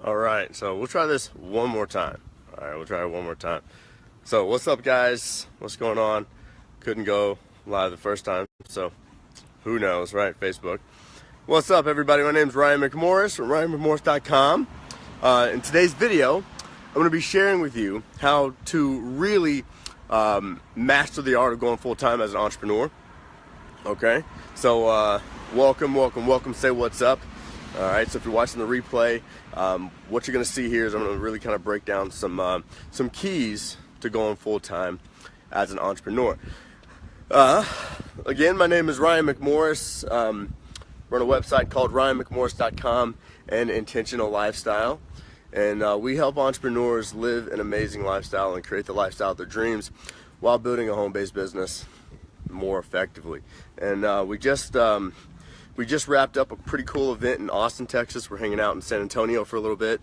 All right, so we'll try this one more time. All right, we'll try it one more time. So what's up, guys? What's going on? Couldn't go live the first time, so who knows, right? Facebook. What's up, everybody? My name's Ryan McMorris from RyanMcMorris.com. In today's video, I'm going to be sharing with you how to really master the art of going full-time as an entrepreneur. Okay, so welcome. Say what's up. All right, so if you're watching the replay, what you're going to see here is I'm going to really kind of break down some keys to going full-time as an entrepreneur. Again, my name is Ryan McMorris. Run a website called RyanMcMorris.com and Intentional Lifestyle. And we help entrepreneurs live an amazing lifestyle and create the lifestyle of their dreams while building a home-based business more effectively. And we just wrapped up a pretty cool event in Austin, Texas. We're hanging out in San Antonio for a little bit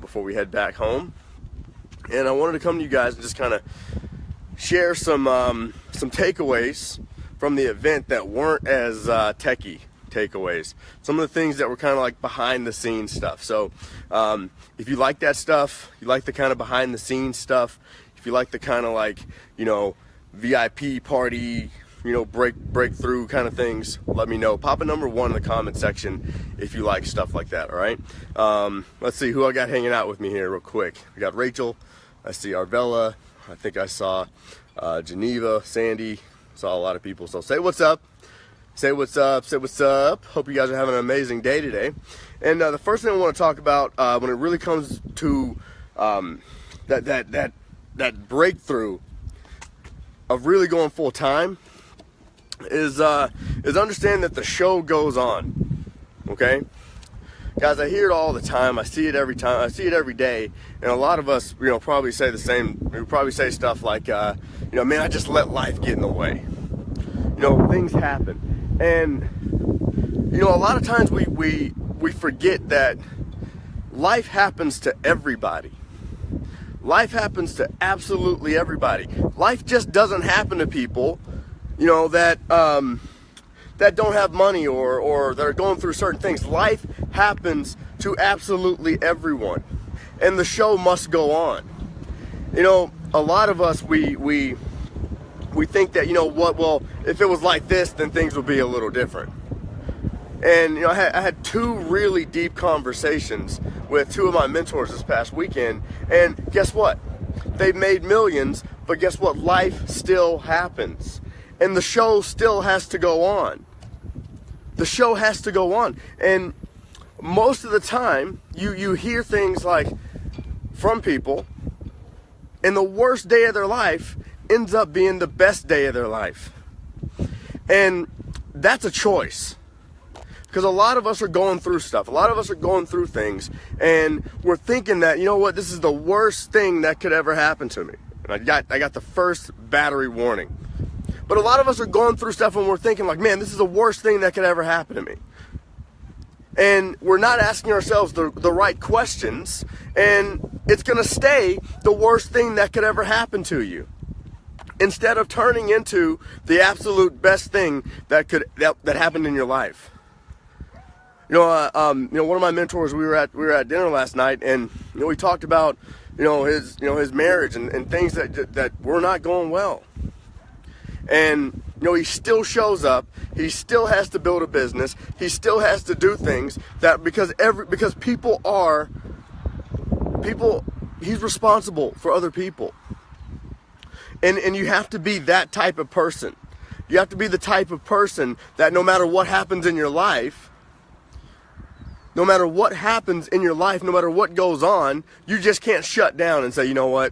before we head back home. And I wanted to come to you guys and just kind of share some takeaways from the event that weren't as techie takeaways. Some of the things that were kind of like behind the scenes stuff. So if you like that stuff, you like the kind of behind the scenes stuff, if you like the kind of like, VIP party, breakthrough kind of things, let me know. Pop a number 1 in the comment section if you like stuff like that, all right? Let's see who I got hanging out with me here real quick. We got Rachel, I see Arvella, I think I saw Geneva, Sandy, saw a lot of people. So say what's up, say what's up. Hope you guys are having an amazing day today. And the first thing I want to talk about when it really comes to that breakthrough of really going full time is understand that the show goes on. Okay, guys, I hear it all the time. I see it every time. I see it every day. And a lot of us, probably say the same. We probably say stuff like, man, I just let life get in the way. Things happen, and a lot of times we forget that life happens to everybody. Life happens to absolutely everybody. Life just doesn't happen to people, that don't have money or that are going through certain things. Life happens to absolutely everyone, and the show must go on. A lot of us we think that well, if it was like this, then things would be a little different. And I had 2 really deep conversations with 2 of my mentors this past weekend, and guess what? They've made millions, but guess what? Life still happens, and the show still has to go on. The show has to go on, and most of the time, you hear things like from people, and the worst day of their life ends up being the best day of their life, and that's a choice. Because a lot of us are going through stuff. A lot of us are going through things, and we're thinking that, this is the worst thing that could ever happen to me. And I got the first battery warning. But a lot of us are going through stuff, and we're thinking like, man, this is the worst thing that could ever happen to me. And we're not asking ourselves the right questions, and it's going to stay the worst thing that could ever happen to you, instead of turning into the absolute best thing that happened in your life. One of my mentors, we were at dinner last night, and we talked about his marriage and things that were not going well. And he still shows up. He still has to build a business. He still has to do things because he's responsible for other people. And you have to be that type of person. You have to be the type of person that no matter what happens in your life, no matter what happens in your life, no matter what goes on, you just can't shut down and say, you know what?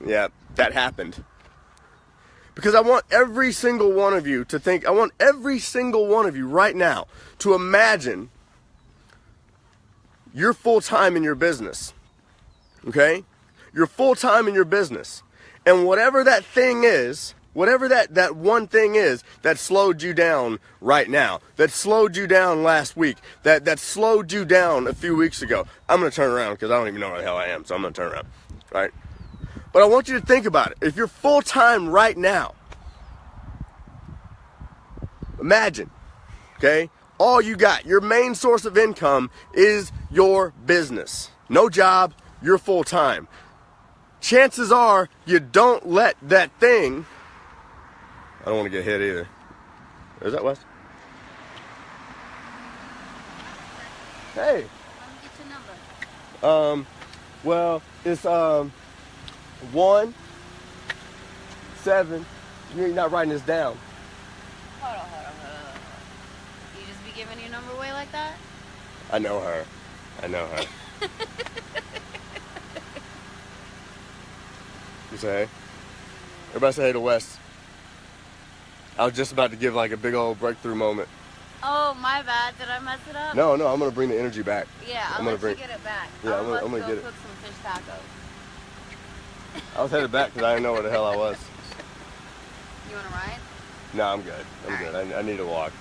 Yeah, that happened. Because I want every single one of you to think, I want every single one of you right now to imagine you're full-time in your business. Okay? You're full-time in your business. And whatever that thing is, whatever that one thing is that slowed you down right now, that slowed you down last week, that slowed you down a few weeks ago. I'm going to turn around because I don't even know where the hell I am, so I'm going to turn around, right? But I want you to think about it. If you're full-time right now, imagine, okay, all you got, your main source of income is your business, no job, you're full time. Chances are you don't let that thing, I don't want to get hit either. Is that Wes? Hey. Get your number. Well, it's 1 7. You're not writing this down. Hold on. You just be giving your number away like that? I know her. You say hey? Everybody say hey to Wes. I was just about to give like a big old breakthrough moment. Oh, my bad. Did I mess it up? No, I'm gonna bring the energy back. Yeah, I'm gonna get it back. Yeah, I'm gonna get it. Cook some fish tacos. I was headed back because I didn't know where the hell I was. You wanna ride? No, I'm good. I'm good. I need to walk.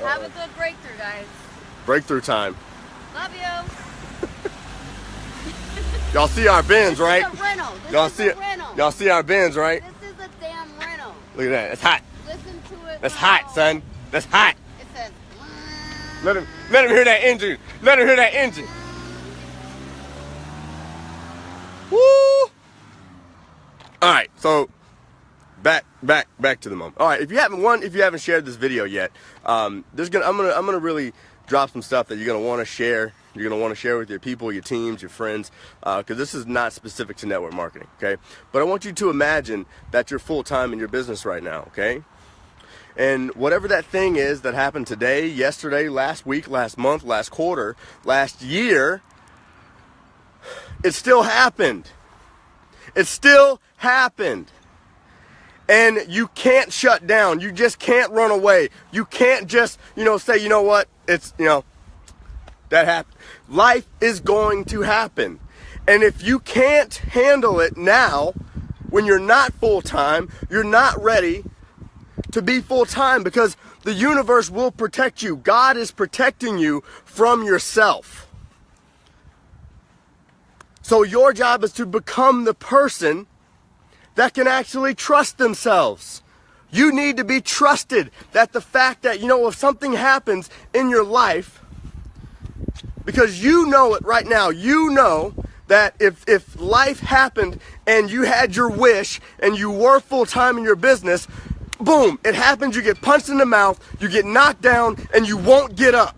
Have a good breakthrough, guys. Breakthrough time. Love you. Y'all see our bins, right? This is a rental. Y'all see our bins, right? This is a damn rental. Look at that. It's hot. Listen to it. That's hot, son. That's hot. It says. Let him hear that engine. Let him hear that engine. Woo! All right, so back to the moment. All right, if you haven't shared this video yet, I'm gonna really drop some stuff that you're gonna want to share. You're gonna want to share with your people, your teams, your friends, because this is not specific to network marketing, okay? But I want you to imagine that you're full time in your business right now, okay? And whatever that thing is that happened today, yesterday, last week, last month, last quarter, last year, it still happened. It still happened. And you can't shut down. You just can't run away. You can't just, say, you know what? It's, that happened. Life is going to happen. And if you can't handle it now, when you're not full time, you're not ready to be full time, because the universe will protect you. God is protecting you from yourself. So your job is to become the person that can actually trust themselves. You need to be trusted. That the fact that, if something happens in your life, because you know it right now, you know that if life happened and you had your wish and you were full time in your business, boom, it happens, you get punched in the mouth, you get knocked down, and you won't get up.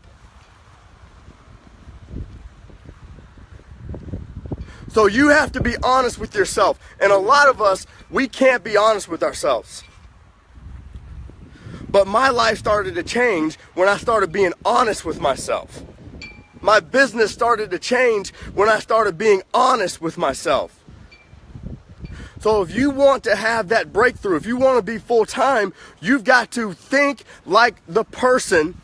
So you have to be honest with yourself. And a lot of us, we can't be honest with ourselves. But my life started to change when I started being honest with myself. My business started to change when I started being honest with myself. So if you want to have that breakthrough, if you want to be full time, you've got to think like the person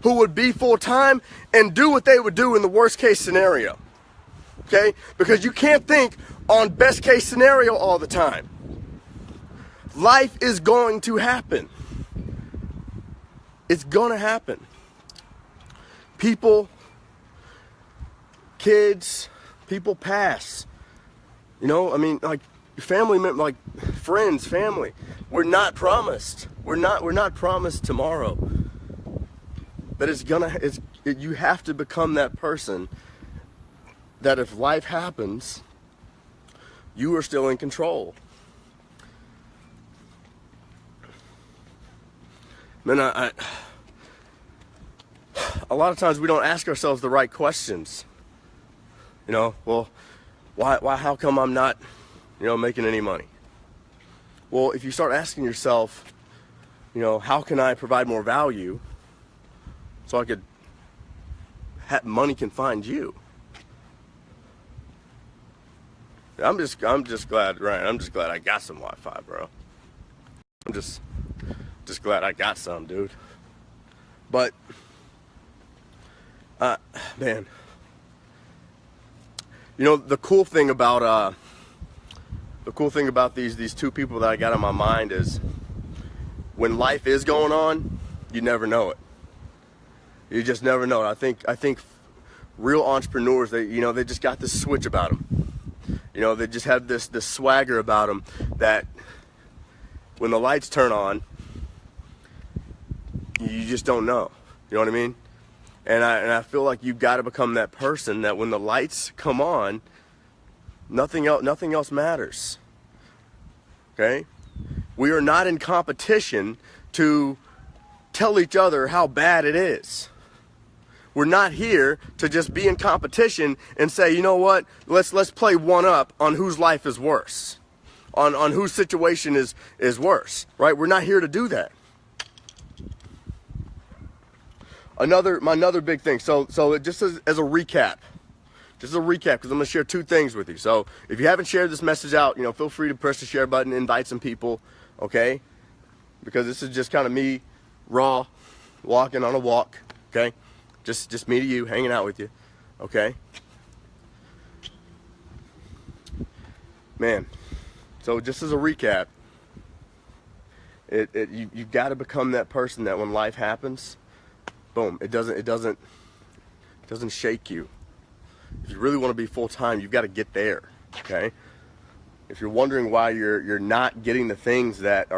who would be full time and do what they would do in the worst case scenario. Okay? Because you can't think on best case scenario all the time. Life is going to happen. It's going to happen. People, kids, people pass. Like family members, like friends, family. We're not promised. We're not promised tomorrow. But you have to become that person that if life happens, you are still in control. Man, a lot of times we don't ask ourselves the right questions. Well, why, how come I'm not, making any money? Well, if you start asking yourself, how can I provide more value so I could money can find you? I'm just glad, Ryan. I'm just glad I got some Wi-Fi, bro. I'm just glad I got some, dude. But, man, the cool thing about these two people that I got on my mind is when life is going on, you never know it. You just never know it. I think real entrepreneurs, they just got this switch about them. They just have this swagger about them that when the lights turn on, you just don't know. You know what I mean? And I feel like you've got to become that person that when the lights come on, nothing else matters. Okay? We are not in competition to tell each other how bad it is. We're not here to just be in competition and say, you know what, let's play one up on whose life is worse, on whose situation is worse, right? We're not here to do that. Another big thing. So just as a recap, because I'm going to share two things with you. So if you haven't shared this message out, feel free to press the share button, invite some people, okay? Because this is just kind of me, raw, walking on a walk, okay? Just me to you, hanging out with you, okay? Man, so just as a recap, you've got to become that person that when life happens, boom, it doesn't shake you. If you really want to be full-time, you've got to get there, okay? If you're wondering why you're not getting the things that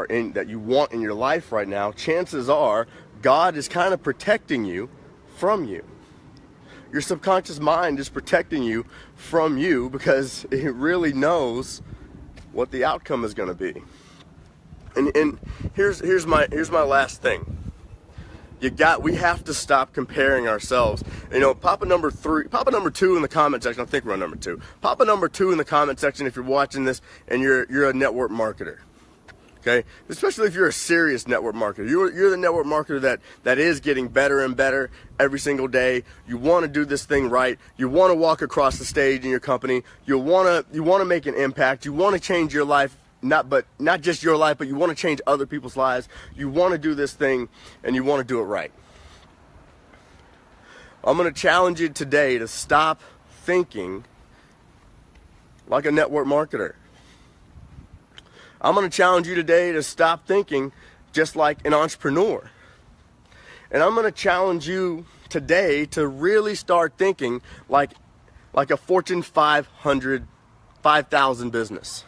you want in your life right now, chances are God is kind of protecting you from you. Your subconscious mind is protecting you from you because it really knows what the outcome is going to be. And here's my last thing. We have to stop comparing ourselves. Papa number 2 in the comment section. I think we're on number 2. Papa number 2 in the comment section if you're watching this and you're a network marketer. Okay, especially if you're a serious network marketer. You're the network marketer that is getting better and better every single day. You want to do this thing right. You want to walk across the stage in your company. You want to make an impact. You want to change your life, not just your life, but you want to change other people's lives. You want to do this thing, and you want to do it right. I'm going to challenge you today to stop thinking like a network marketer. I'm going to challenge you today to stop thinking just like an entrepreneur. And I'm going to challenge you today to really start thinking like a Fortune 500, 5,000 business.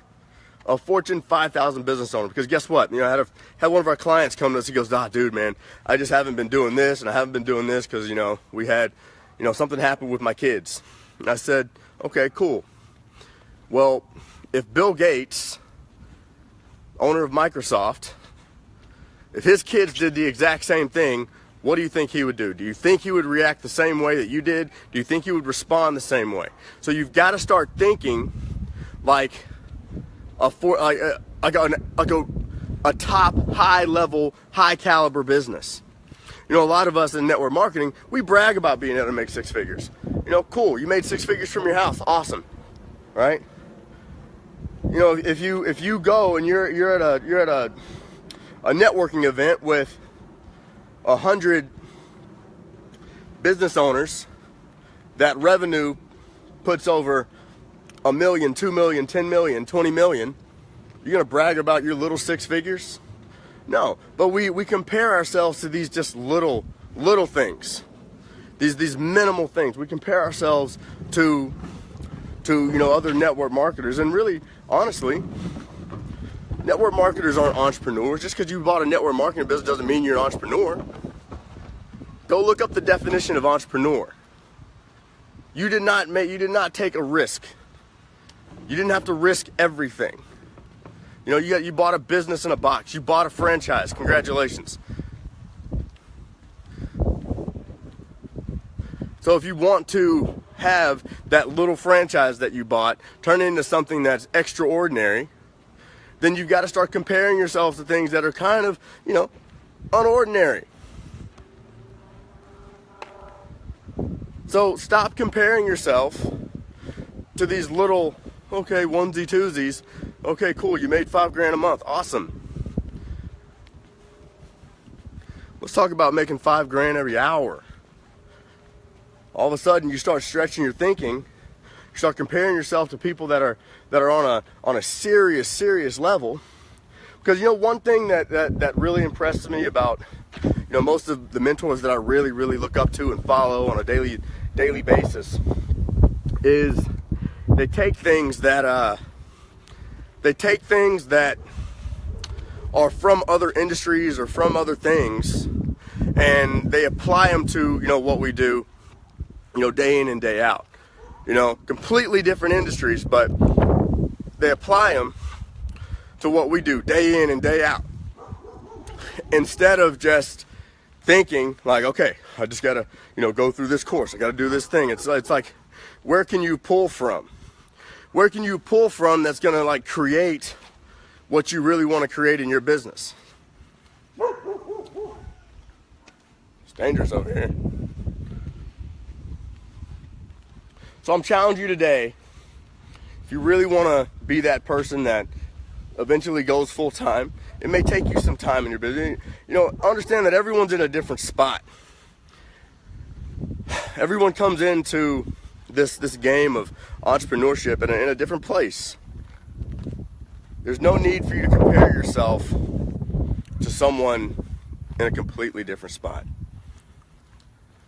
A Fortune 5,000 business owner. Because guess what? I had one of our clients come to us. He goes, dude, man, I just haven't been doing this and I haven't been doing this because, we had, something happened with my kids. And I said, okay, cool. Well, if Bill Gates, owner of Microsoft, if his kids did the exact same thing, what do you think he would do? Do you think he would react the same way that you did? Do you think he would respond the same way? So you've got to start thinking like a top, high-level, high-caliber business. A lot of us in network marketing, we brag about being able to make 6 figures. Cool, you made 6 figures from your house, awesome, right? If you go and you're at a networking event with 100 business owners, that revenue puts over $1 million, $2 million, $10 million, $20 million. You're gonna brag about your little 6 figures? No, but we compare ourselves to these just little things, these minimal things. We compare ourselves to other network marketers, and really, honestly, network marketers aren't entrepreneurs. Just because you bought a network marketing business doesn't mean you're an entrepreneur. Go look up the definition of entrepreneur. You did not take a risk. You didn't have to risk everything. You bought a business in a box. You bought a franchise. Congratulations. So if you want to have that little franchise that you bought turn into something that's extraordinary, then you've got to start comparing yourself to things that are kind of, unordinary. So stop comparing yourself to these little, okay, onesie twosies. Okay, cool, you made $5,000 a month, awesome. Let's talk about making $5,000 every hour. All of a sudden, you start stretching your thinking. You start comparing yourself to people that are on a serious level. Because one thing that really impresses me about most of the mentors that I really look up to and follow on a daily basis is they take things that are from other industries or from other things, and they apply them to, you know, what we do, you know, day in and day out. You know, completely different industries, but they apply them to what we do day in and day out. Instead of just thinking like, okay, I just gotta, you know, go through this course, I gotta do this thing. It's like, where can you pull from? Where can you pull from that's gonna like create what you really want to create in your business? It's dangerous over here. So I'm challenging you today, if you really want to be that person that eventually goes full time, it may take you some time in your business. You know, understand that everyone's in a different spot. Everyone comes into this game of entrepreneurship in a different place. There's no need for you to compare yourself to someone in a completely different spot.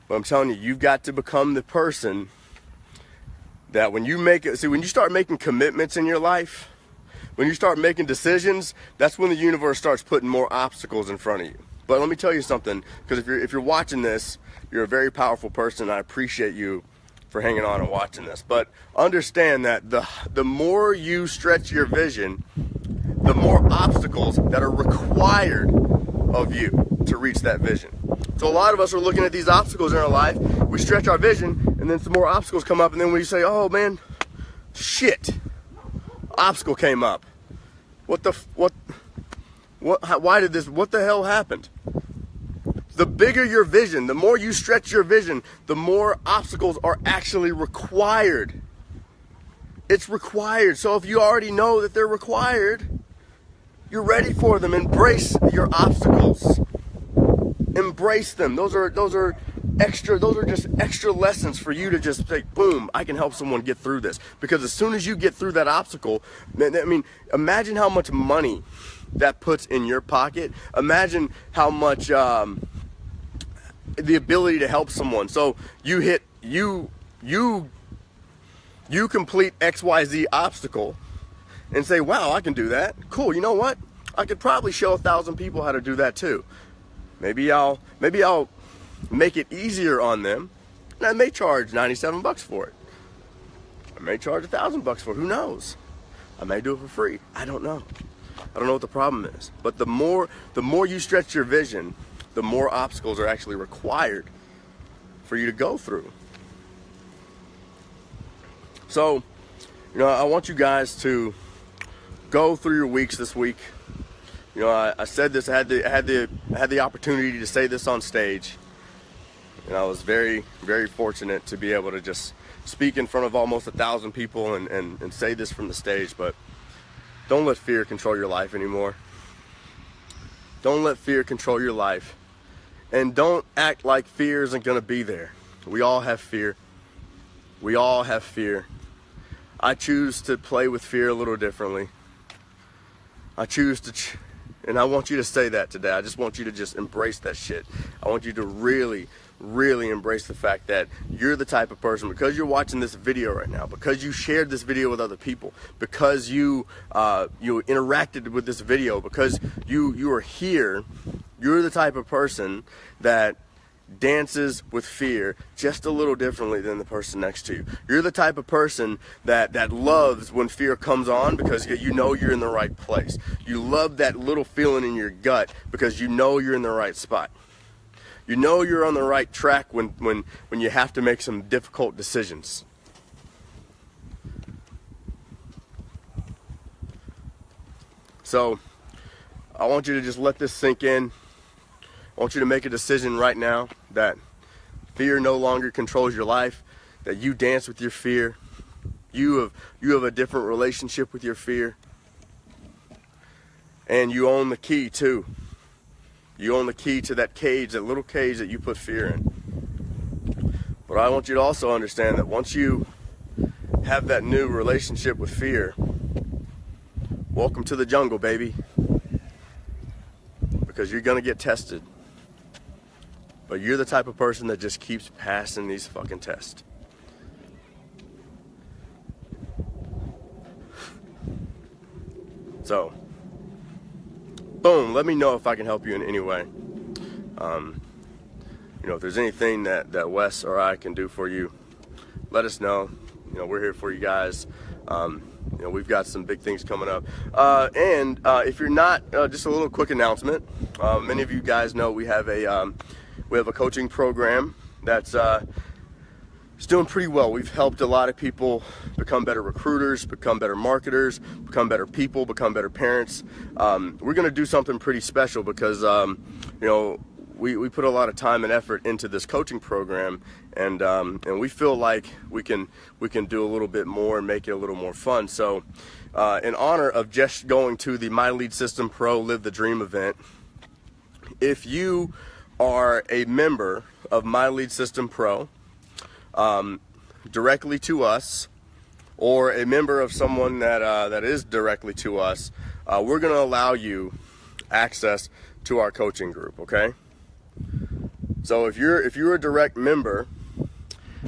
But I'm telling you, you've got to become the person that when you make it, see, when you start making commitments in your life, when you start making decisions, that's when the universe starts putting more obstacles in front of you. But let me tell you something, because if you're watching this, you're a very powerful person. I appreciate you for hanging on and watching this. But understand that the more you stretch your vision, the more obstacles that are required of you to reach that vision. So a lot of us are looking at these obstacles in our life, we stretch our vision, and then some more obstacles come up, and then we say, oh man, shit, obstacle came up. What the hell happened? The bigger your vision, the more you stretch your vision, the more obstacles are actually required. It's required. So if you already know that they're required, you're ready for them. Embrace your obstacles. Embrace them. Those are just extra lessons for you to just say, boom, I can help someone get through this. Because as soon as you get through that obstacle, I mean, imagine how much money that puts in your pocket. Imagine how much the ability to help someone. So you complete XYZ obstacle and say, wow, I can do that. Cool. You know what? I could probably show 1,000 people how to do that too. Maybe I'll make it easier on them, and I may charge $97 for it. I may charge $1,000 for it. Who knows? I may do it for free. I don't know. I don't know what the problem is. But the more you stretch your vision, the more obstacles are actually required for you to go through. So, you know, I want you guys to go through your weeks this week. You know, I said this. I had the opportunity to say this on stage, and I was very, very fortunate to be able to just speak in front of almost 1,000 people and say this from the stage. But don't let fear control your life anymore. Don't let fear control your life, and don't act like fear isn't going to be there. We all have fear. We all have fear. I choose to play with fear a little differently. I choose to. And I want you to say that today. I just want you to just embrace that shit. I want you to really, really embrace the fact that you're the type of person, because you're watching this video right now, because you shared this video with other people, because you interacted with this video, because you are here, you're the type of person that dances with fear just a little differently than the person next to you. You're the type of person that loves when fear comes on, because you know you're in the right place. You love that little feeling in your gut because you know you're in the right spot. You know you're on the right track when you have to make some difficult decisions. So I want you to just let this sink in. I want you to make a decision right now that fear no longer controls your life, that you dance with your fear. You have a different relationship with your fear. And you own the key too. You own the key to that cage, that little cage that you put fear in. But I want you to also understand that once you have that new relationship with fear, welcome to the jungle, baby. Because you're gonna get tested. But you're the type of person that just keeps passing these fucking tests. So, boom, let me know if I can help you in any way. if there's anything that Wes or I can do for you, let us know. We're here for you guys. We've got some big things coming up. And if you're not, just a little quick announcement. Many of you guys know we have a coaching program that's it's doing pretty well. We've helped a lot of people become better recruiters, become better marketers, become better people, become better parents. We're going to do something pretty special because, we put a lot of time and effort into this coaching program, and we feel like we can do a little bit more and make it a little more fun. So, in honor of just going to the My Lead System Pro Live the Dream event, if you are a member of My Lead System Pro, directly to us, or a member of someone that is directly to us, we're going to allow you access to our coaching group. Okay. So if you're a direct member,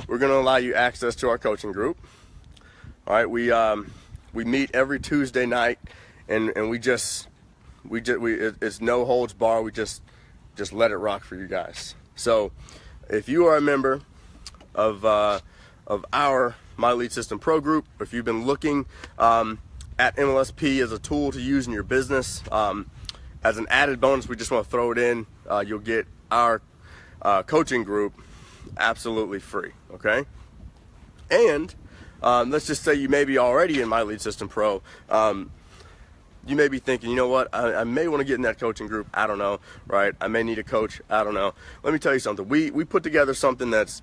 we're going to allow you access to our coaching group. All right. We meet every Tuesday night, and it's no holds bar. We just let it rock for you guys. So if you are a member of our My Lead System Pro group, if you've been looking at MLSP as a tool to use in your business, as an added bonus, we just want to throw it in. You'll get our coaching group absolutely free. Okay. And let's just say you may be already in My Lead System Pro. You may be thinking, you know what, I may want to get in that coaching group. I don't know, right? I may need a coach. I don't know. Let me tell you something. We put together something that's,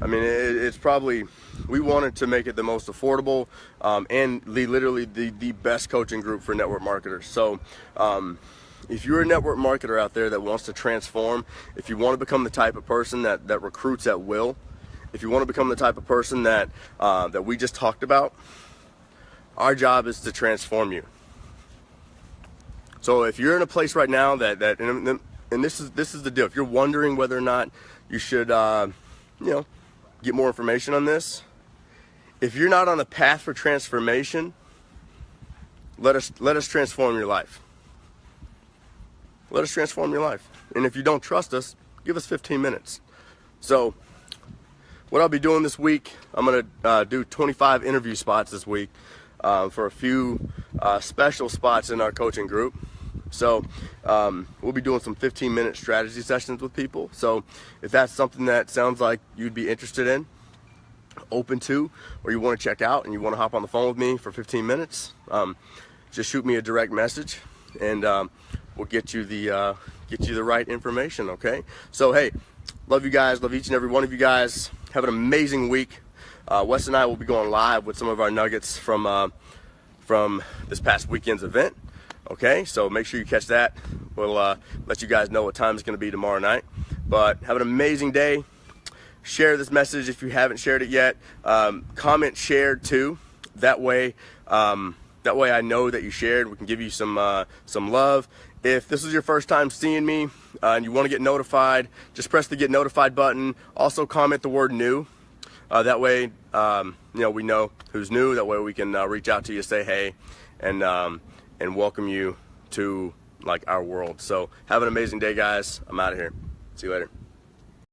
it's probably, we wanted to make it the most affordable and literally the best coaching group for network marketers. So if you're a network marketer out there that wants to transform, if you want to become the type of person that recruits at will, if you want to become the type of person that we just talked about, our job is to transform you. So if you're in a place right now and this is the deal, if you're wondering whether or not you should get more information on this, if you're not on a path for transformation, let us transform your life. Let us transform your life. And if you don't trust us, give us 15 minutes. So what I'll be doing this week, I'm going to do 25 interview spots this week for a few special spots in our coaching group. So we'll be doing some 15-minute strategy sessions with people. So if that's something that sounds like you'd be interested in, open to, or you want to check out and you want to hop on the phone with me for 15 minutes, just shoot me a direct message, and we'll get you the right information. Okay. So hey, love you guys. Love each and every one of you guys. Have an amazing week. Wes and I will be going live with some of our nuggets from this past weekend's event. Okay, so make sure you catch that. We'll let you guys know what time it's going to be tomorrow night. But have an amazing day. Share this message if you haven't shared it yet. Comment, share too. That way I know that you shared. We can give you some love. If this is your first time seeing me and you want to get notified, just press the get notified button. Also comment the word new. That way, we know who's new. That way we can reach out to you, say hey, and welcome you to like our world. So have an amazing day, guys. I'm out of here. See you later.